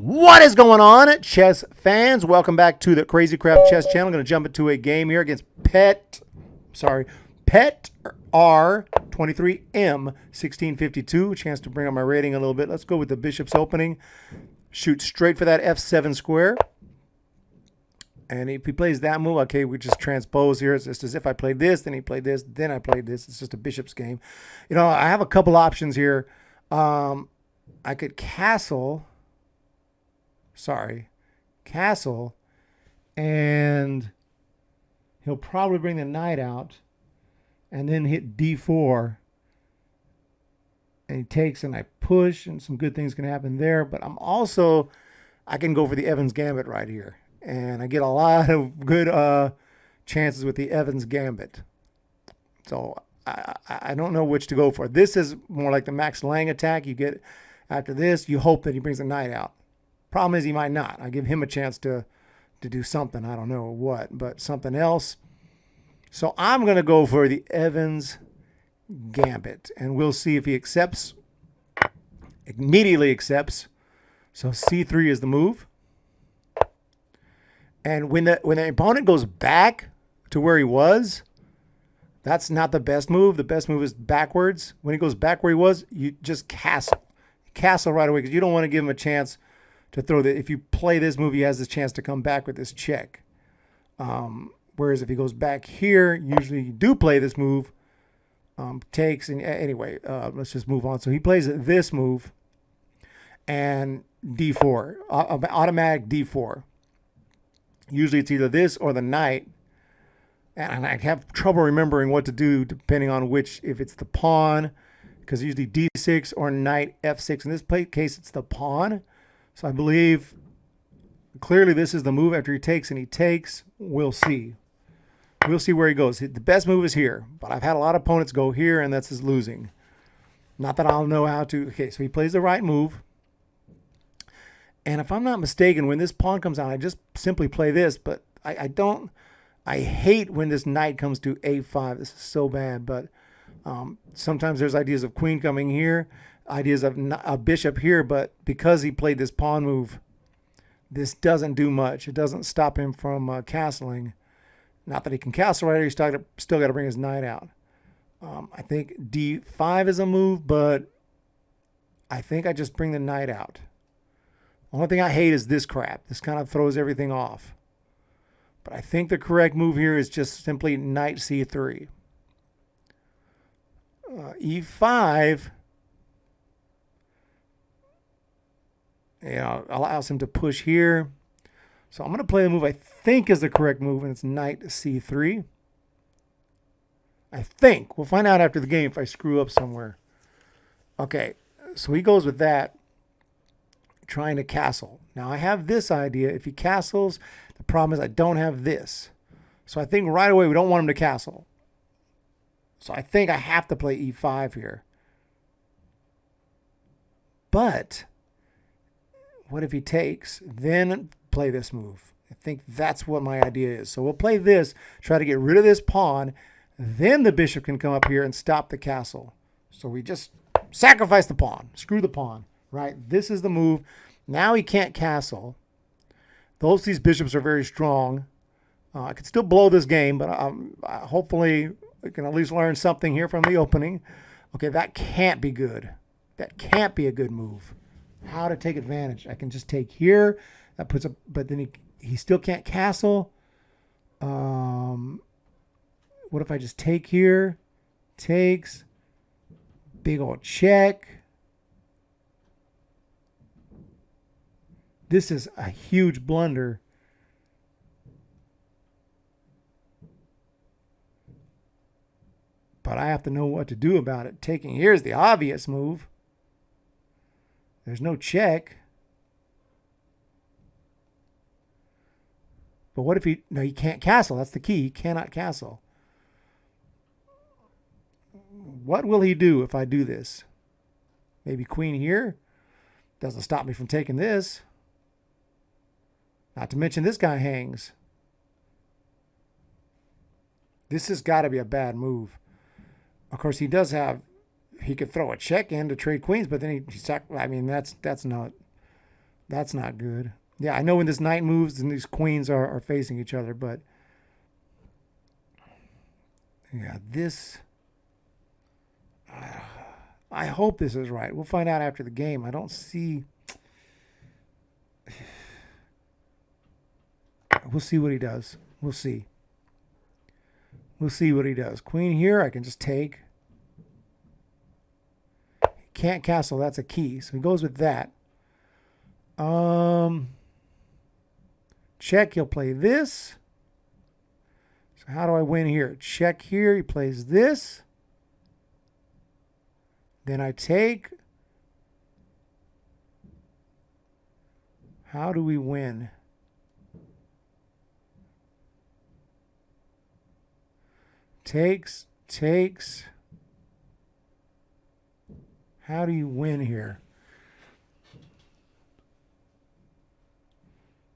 What is going on, chess fans? Welcome back to the Crazy Crab Chess Channel. I'm going to jump into a game here against Pet R23M 1652. Chance to bring up my rating a little bit. Let's go with the bishop's opening. Shoot straight for that F7 square. And if he plays that move, okay, we just transpose here. It's just as if I played this, then he played this, then I played this. It's just a bishop's game. You know, I have a couple options here. I could castle, and he'll probably bring the knight out and then hit d4. And he takes and I push, and some good things can happen there. But I can go for the EVANS Gambit right here. And I get a lot of good chances with the EVANS Gambit. So I don't know which to go for. This is more like the Max Lang attack. You get after this, you hope that he brings the knight out. Problem is he might not. I give him a chance to do something. I don't know what, but something else. So I'm going to go for the EVANS Gambit. And we'll see if he accepts. Immediately accepts. So c3 is the move. And when the opponent goes back to where he was, that's not the best move. The best move is backwards. When he goes back where he was, you just castle. Castle right away because you don't want to give him a chance to throw the. If you play this move, he has this chance to come back with this check. Whereas if he goes back here, usually you do play this move. Takes, and anyway, let's just move on. So he plays this move and d4, automatic d4. Usually it's either this or the knight. And I have trouble remembering what to do depending on which, if it's the pawn, because usually d6 or knight f6. In this case, it's the pawn. So I believe clearly this is the move after he takes, and he takes. We'll see. We'll see where he goes. The best move is here, but I've had a lot of opponents go here, and that's his losing. Not that I'll know how to. Okay, so he plays the right move. And if I'm not mistaken, when this pawn comes out, I just simply play this, but I hate when this knight comes to a5. This is so bad, but sometimes there's ideas of queen coming here, ideas of a bishop here, but because he played this pawn move, this doesn't do much. It doesn't stop him from castling. Not that he can castle right here. He's still got to bring his knight out. I think d5 is a move, but I think I just bring the knight out. Only thing I hate is this crap. This kind of throws everything off. But I think the correct move here is just simply knight c3. E5, allows him to push here. So I'm going to play the move I think is the correct move, and it's knight c3. I think. We'll find out after the game if I screw up somewhere. Okay, so he goes with that, trying to castle. Now I have this idea. If he castles, the problem is I don't have this. So I think right away we don't want him to castle. So I think I have to play e5 here. But what if he takes, then play this move? I think that's what my idea is. So we'll play this, try to get rid of this pawn. Then the bishop can come up here and stop the castle. So we just sacrifice the pawn. Screw the pawn, right? This is the move. Now he can't castle. These bishops are very strong. I could still blow this game, but hopefully we can at least learn something here from the opening. Okay, that can't be good. That can't be a good move. How to take advantage. I can just take here. That puts up, but then he still can't castle. What if I just take here? Takes. Big old check. This is a huge blunder. But I have to know what to do about it. Taking here's the obvious move. There's no check. But what if he can't castle? That's the key. He cannot castle. What will he do if I do this? Maybe queen here. Doesn't stop me from taking this. Not to mention this guy hangs. This has got to be a bad move. Of course, he could throw a check in to trade queens, but then I mean, that's not That's not good. Yeah, I know when this knight moves and these queens are facing each other, but yeah, this... I hope this is right. We'll find out after the game. I don't see... We'll see what he does. We'll see. We'll see what he does. Queen here, I can just take. He can't castle. That's a key. So he goes with that. Check. He'll play this. So how do I win here? Check here. He plays this. Then I take. How do we win? Takes. How do you win here?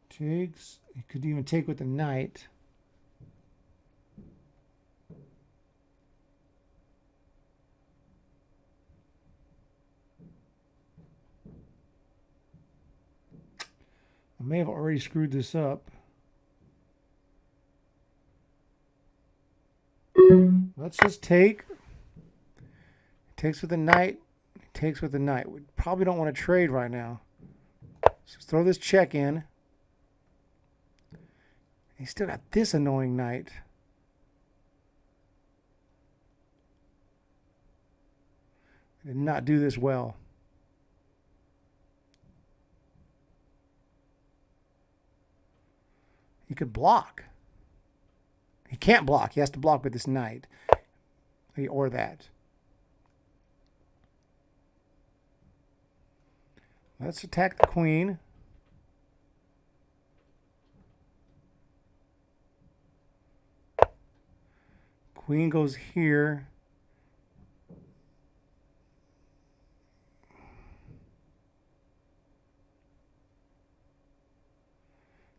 Takes. You could even take with the knight. I may have already screwed this up. Let's just take. Takes with the knight. Takes with the knight. We probably don't want to trade right now. So throw this check in. He's still got this annoying knight. Did not do this well. He could block. He can't block. He has to block with this knight. Or that. Let's attack the queen. Queen goes here.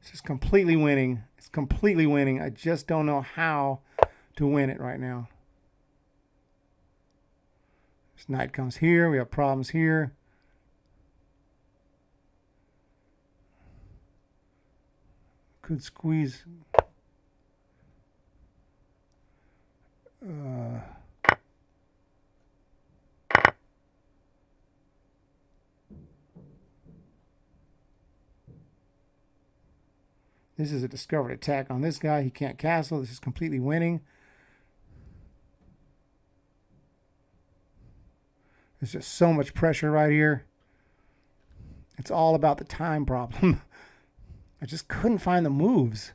This is completely winning. It's completely winning. I just don't know how to win it right now. This knight comes here. We have problems here. Could squeeze. This is a discovered attack on this guy. He can't castle. This is completely winning. There's just so much pressure right here. It's all about the time problem. I just couldn't find the moves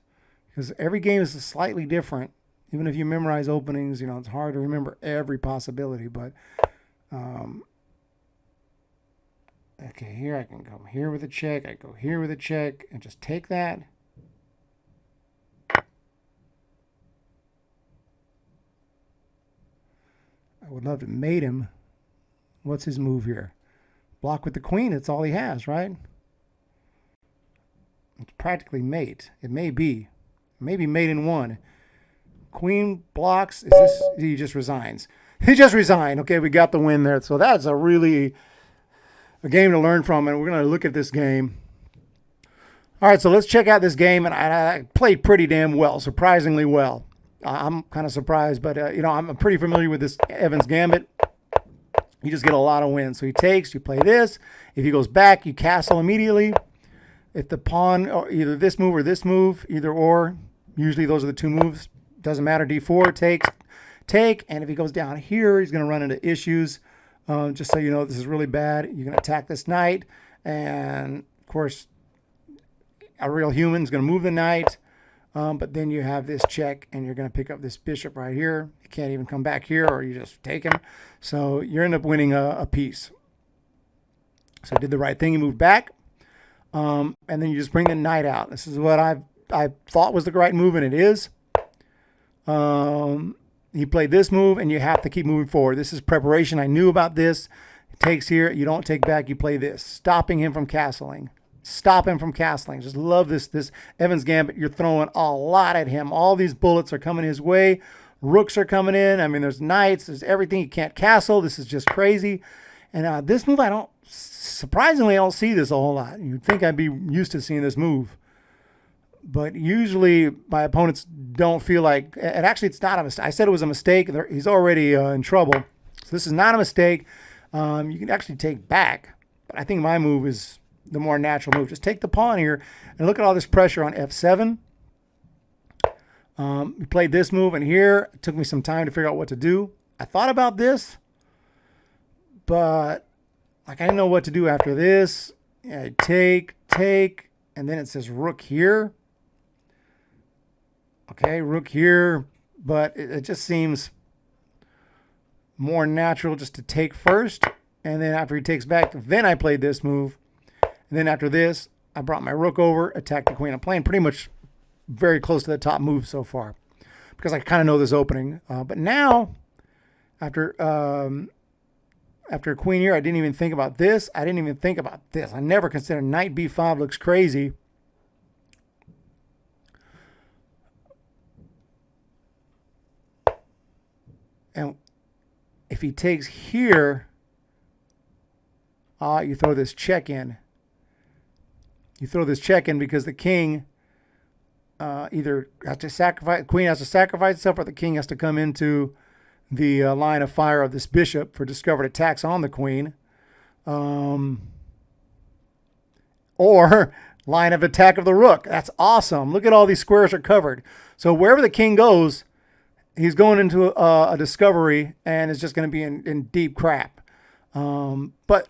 because every game is slightly different. Even if you memorize openings, you know, it's hard to remember every possibility. But, okay, here I can go here with a check. I go here with a check and just take that. I would love to mate him. What's his move here? Block with the queen. It's all he has, right? It's practically mate. It may be. Maybe mate in one. Queen blocks. Is this? He just resigns. He just resigned. Okay, we got the win there. So that's a really a game to learn from, and we're going to look at this game. All right, so let's check out this game, and I played pretty damn well, surprisingly well. I'm kind of surprised, but you know, I'm pretty familiar with this EVANS Gambit. You just get a lot of wins. So he takes, you play this. If he goes back, you castle immediately. If the pawn, or either this move or this move, either or, usually those are the two moves. Doesn't matter. D4 takes, take, and if he goes down here, he's going to run into issues. Just so you know, this is really bad. You're going to attack this knight, and of course, a real human is going to move the knight. But then you have this check, and you're going to pick up this bishop right here. You can't even come back here, or you just take him. So you end up winning a piece. So did the right thing. You moved back, and then you just bring the knight out. This is what I thought was the right move, and it is. He played this move, and you have to keep moving forward. This is preparation. I knew about this. He takes here. You don't take back. You play this, stopping him from castling. Stop him from castling. Just love this EVANS Gambit. You're throwing a lot at him. All these bullets are coming his way. Rooks are coming in. I mean, there's knights. There's everything. You can't castle. This is just crazy. And this move I don't surprisingly, I don't see this a whole lot. You'd think I'd be used to seeing this move. But usually my opponents don't feel like, and actually it's not a mistake. I said it was a mistake. He's already in trouble. So this is not a mistake. You can actually take back. But I think my move is the more natural move. Just take the pawn here and look at all this pressure on f7. We played this move, and here it took me some time to figure out what to do. I thought about this, but like I didn't know what to do after this. Yeah, take, and then it says rook here. Okay, rook here, but it just seems more natural just to take first, and then after he takes back, then I played this move, and then after this, I brought my rook over, attacked the queen. I'm playing pretty much very close to the top move so far because I kind of know this opening. But now, after queen here, I didn't even think about this. I didn't even think about this. I never considered knight b5 looks crazy. And if he takes here, you throw this check in. You throw this check in because the king either has to sacrifice, queen has to sacrifice itself, or the king has to come into the line of fire of this bishop for discovered attacks on the queen. Or line of attack of the rook. That's awesome. Look at all these squares are covered. So wherever the king goes, he's going into a discovery, and it's just going to be in deep crap. But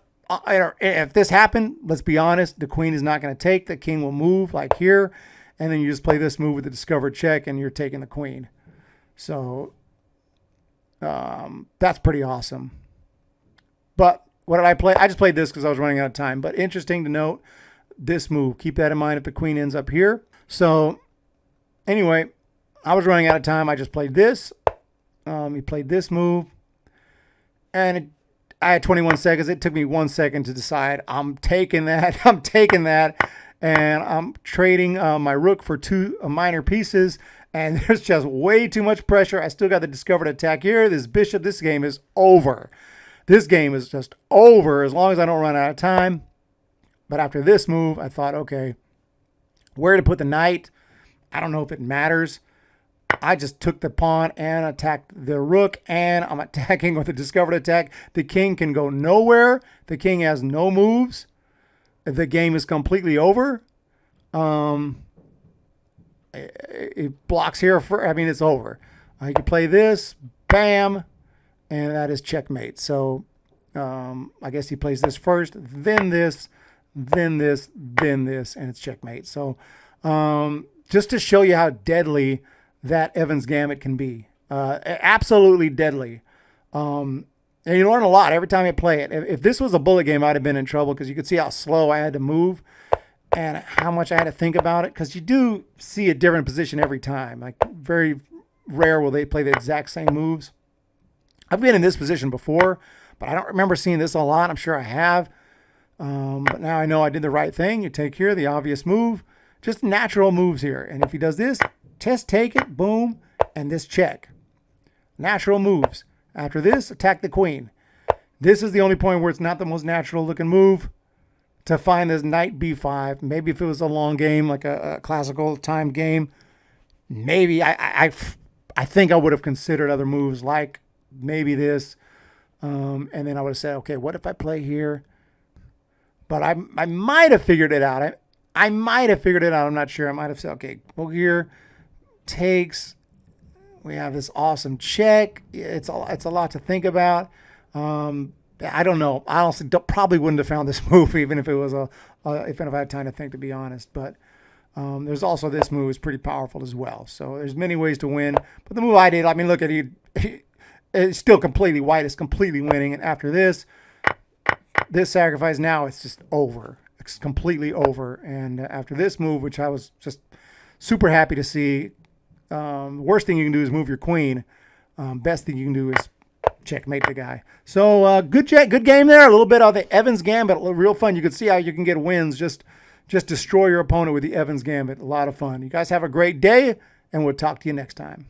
if this happened, let's be honest, the queen is not going to take. The king will move like here, and then you just play this move with the discovered check, and you're taking the queen. So that's pretty awesome. But what did I play? I just played this because I was running out of time. But interesting to note, this move. Keep that in mind if the queen ends up here. So anyway, I was running out of time. I just played this. He played this move. And I had 21 seconds. It took me 1 second to decide. I'm taking that. I'm taking that. And I'm trading my rook for two minor pieces. And there's just way too much pressure. I still got the discovered attack here. This bishop, this game is over. This game is just over as long as I don't run out of time. But after this move, I thought, okay, where to put the knight? I don't know if it matters. I just took the pawn and attacked the rook, and I'm attacking with a discovered attack. The king can go nowhere. The king has no moves. The game is completely over. It blocks here for, I mean, it's over. You can play this, bam, and that is checkmate. So I guess he plays this first, then this, then this, then this, and it's checkmate. So just to show you how deadly that Evans Gambit can be. Absolutely deadly. And you learn a lot every time you play it. If this was a bullet game, I'd have been in trouble because you could see how slow I had to move and how much I had to think about it, because you do see a different position every time. Like, very rare will they play the exact same moves. I've been in this position before, but I don't remember seeing this a lot. I'm sure I have. But now I know I did the right thing. You take here, the obvious move. Just natural moves here. And if he does this, test, take it, boom, and this check. Natural moves. After this, attack the queen. This is the only point where it's not the most natural looking move, to find this knight b5. Maybe if it was a long game, like a classical time game, maybe I think I would have considered other moves, like maybe this. And then I would have said, okay, what if I play here? But I might have figured it out. I might have figured it out. I'm not sure. I might have said, okay, well, here takes. We have this awesome check. It's a lot to think about. I don't know. I honestly probably wouldn't have found this move even if it was if I had time to think, to be honest. But there's also this move is pretty powerful as well. So there's many ways to win. But the move I did, I mean, look at it. It's still completely white. It's completely winning. And after this sacrifice, now it's just over. It's completely over. And after this move, which I was just super happy to see, worst thing you can do is move your queen. Best thing you can do is checkmate the guy. So good game there. A little bit of the Evans Gambit. Real fun. You can see how you can get wins. Just destroy your opponent with the Evans Gambit. A lot of fun. You guys have a great day, and we'll talk to you next time.